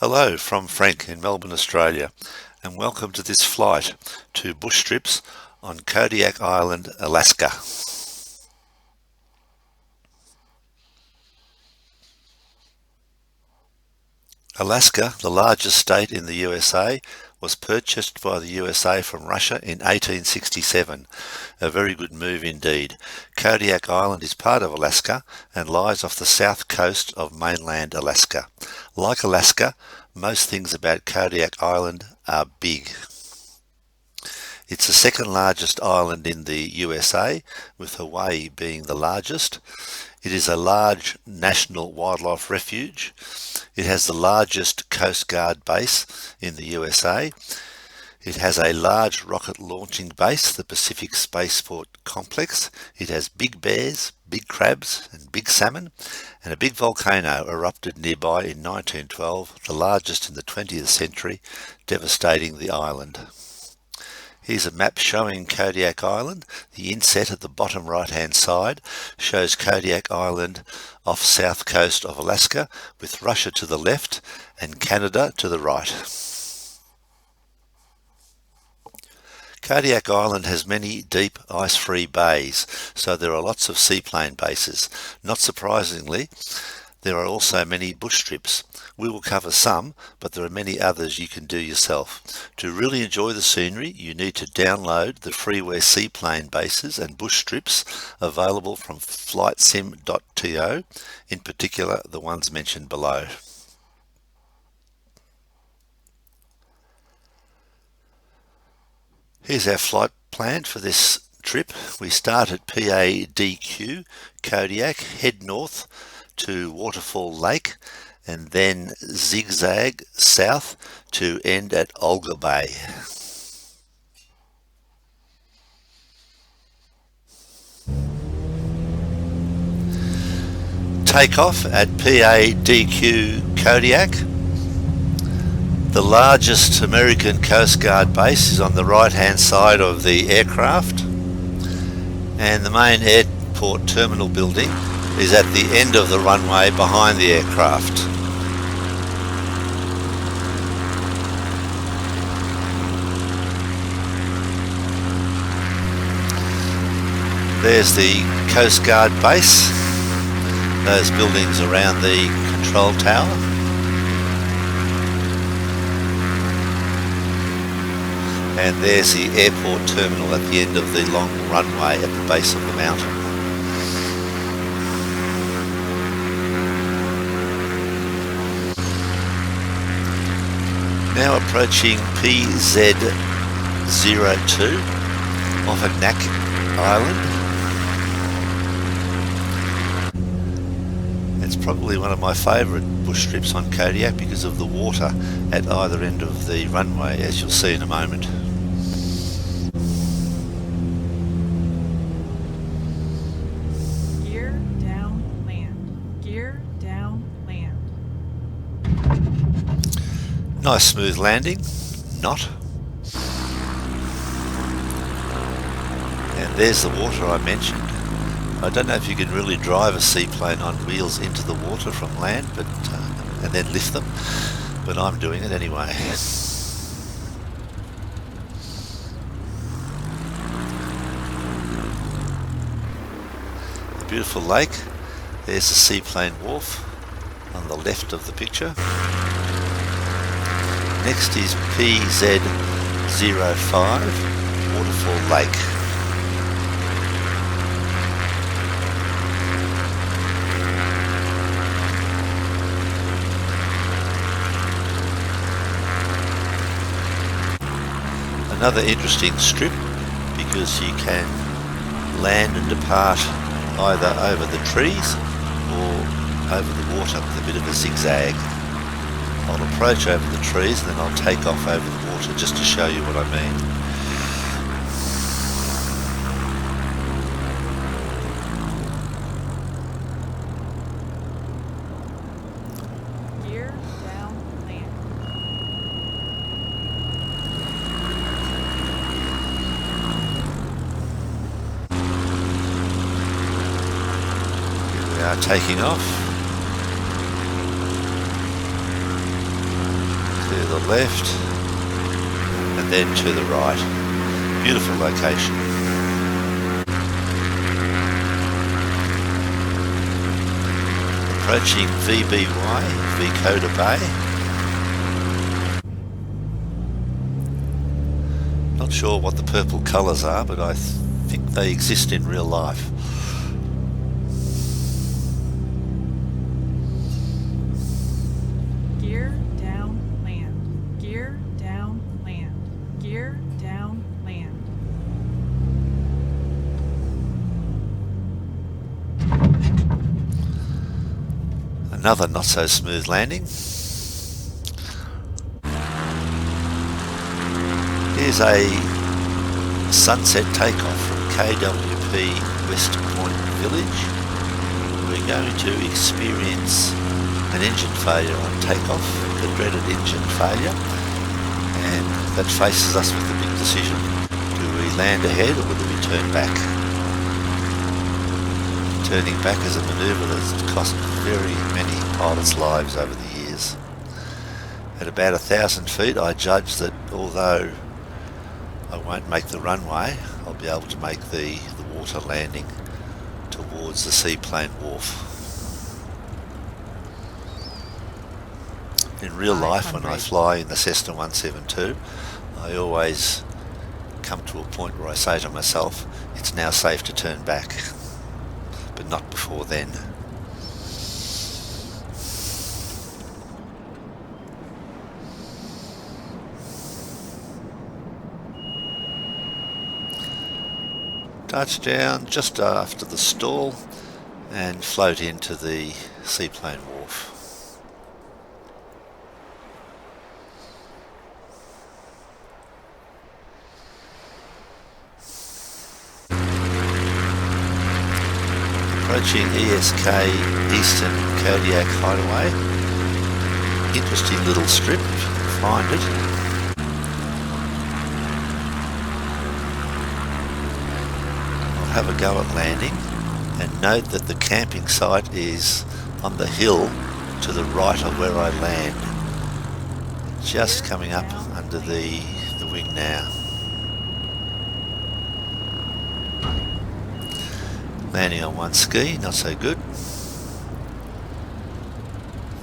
Hello from Frank in Melbourne, Australia, and welcome to this flight to bush trips on Kodiak Island, Alaska. Alaska, the largest state in the USA, was purchased by the USA from Russia in 1867. A very good move indeed. Kodiak Island is part of Alaska and lies off the south coast of mainland Alaska. Like Alaska, most things about Kodiak Island are big. It's the second largest island in the USA, with Hawaii being the largest. It is a large national wildlife refuge. It has the largest Coast Guard base in the USA. It has a large rocket launching base, the Pacific Spaceport complex. It has big bears, big crabs and big salmon, and a big volcano erupted nearby in 1912, the largest in the 20th century, devastating the island. Here's a map showing Kodiak Island. The inset at the bottom right hand side shows Kodiak Island off south coast of Alaska, with Russia to the left and Canada to the right. Kodiak Island has many deep ice-free bays, so there are lots of seaplane bases. Not surprisingly, there are also many bush trips. We will cover some, but there are many others you can do yourself. To really enjoy the scenery, you need to download the freeware seaplane bases and bush trips available from flightsim.to, in particular the ones mentioned below. Here's our flight plan for this trip. We start at PADQ, Kodiak, head north to Waterfall Lake, and then zigzag south to end at Olga Bay. Takeoff at PADQ Kodiak. The largest American Coast Guard base is on the right hand side of the aircraft, and the main airport terminal building is at the end of the runway behind the aircraft. There's the Coast Guard base, those buildings around the control tower. And there's the airport terminal at the end of the long runway at the base of the mountain. Now approaching PZ02 off Kodiak Island. It's probably one of my favourite bush trips on Kodiak because of the water at either end of the runway, as you'll see in a moment. Gear down, land. Gear down, land. Nice smooth landing. Not. And there's the water I mentioned. I don't know if you can really drive a seaplane on wheels into the water from land, but and then lift them, but I'm doing it anyway. A beautiful lake. There's the seaplane wharf on the left of the picture. Next is PZ05, Waterfall Lake. Another interesting strip because you can land and depart either over the trees or over the water with a bit of a zigzag. I'll approach over the trees and then I'll take off over the water just to show you what I mean. Gear down, land. Here we are taking off. the left, and then to the right. Beautiful location. Approaching VBY, Koda Bay. Not sure what the purple colours are, but I think they exist in real life. Gear down, land. Gear down, land. Gear down, land. Another not so smooth landing. Here's a sunset takeoff from KWP West Point Village. We're going to experience an engine failure on takeoff, the dreaded engine failure, and that faces us with the big decision. Do we land ahead or do we turn back? Turning back is a manoeuvre that's cost very many pilots' lives over the years. At about 1,000 feet, I judge that although I won't make the runway, I'll be able to make the water landing towards the seaplane wharf. In real life, when I fly in the Cessna 172, I always come to a point where I say to myself, it's now safe to turn back, but not before then. Touchdown just after the stall and float into the seaplane wharf. Approaching ESK Eastern Kodiak Hideaway. Interesting little strip if you can find it. Have a go at landing, and note that the camping site is on the hill to the right of where I land, just coming up under the wing now. Landing on one ski, not so good,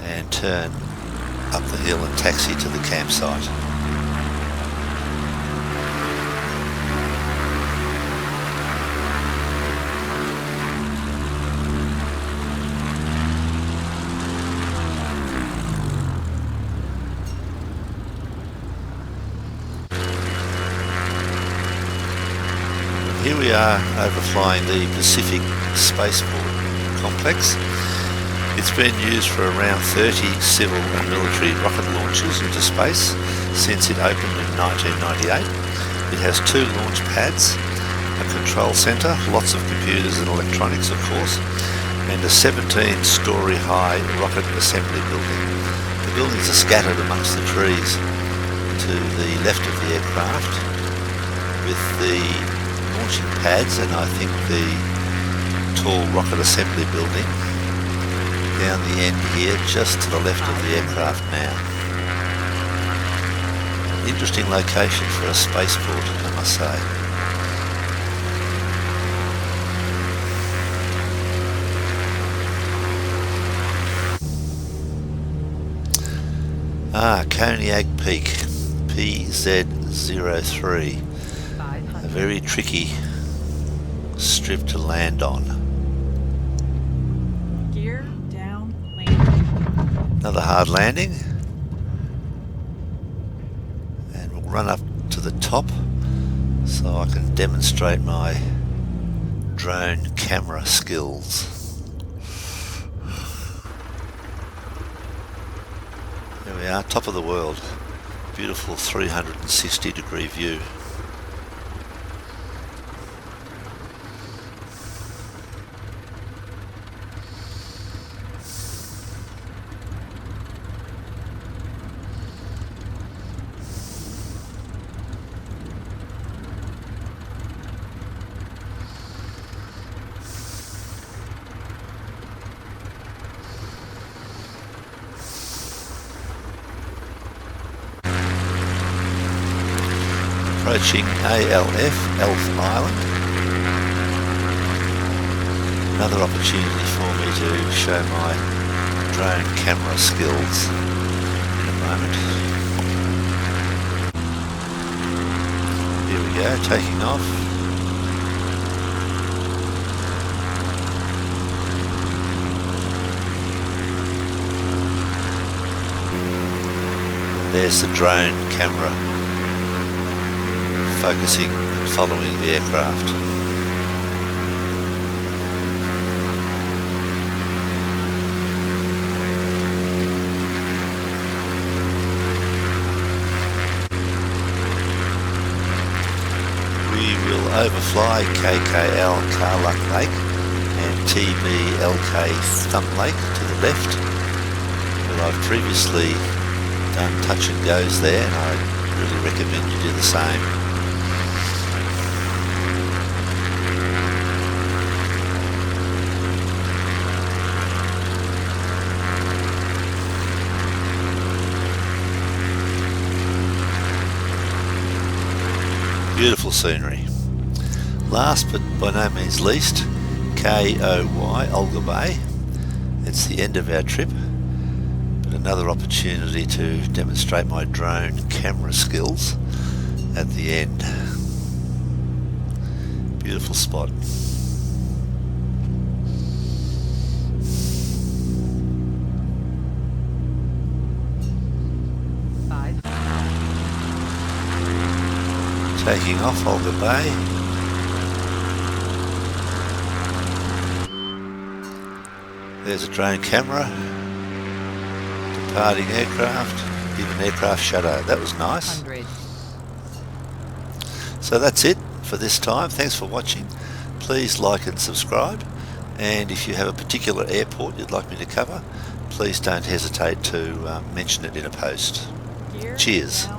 and turn up the hill and taxi to the campsite. Here we are overflying the Pacific Spaceport complex. It's been used for around 30 civil and military rocket launches into space since it opened in 1998. It has 2 launch pads, a control centre, lots of computers and electronics of course, and a 17-storey high rocket assembly building. The buildings are scattered amongst the trees to the left of the aircraft, with the launching pads and I think the tall rocket assembly building down the end here just to the left of the aircraft now. Interesting location for a spaceport, I must say. Kodiak Peak, PZ03. A very tricky strip to land on. Gear down, land. Another hard landing. And we'll run up to the top so I can demonstrate my drone camera skills. There we are, top of the world. Beautiful 360-degree view. approaching ALF, Elf Island. Another opportunity for me to show my drone camera skills in a moment. Here we go, taking off. There's the drone camera focusing and following the aircraft. We will overfly KKL Kodiak Lake and TBLK Thumb Lake to the left, but I've previously done touch and goes there, and I really recommend you do the same. Beautiful scenery. Last but by no means least, KOY Olga Bay. It's the end of our trip, but another opportunity to demonstrate my drone camera skills at the end. Beautiful spot. Taking off Olga Bay. There's a drone camera. Departing aircraft. Even aircraft shadow. That was nice. 100. So that's it for this time. Thanks for watching. Please like and subscribe. And if you have a particular airport you'd like me to cover, please don't hesitate to mention it in a post. Gear Cheers. down.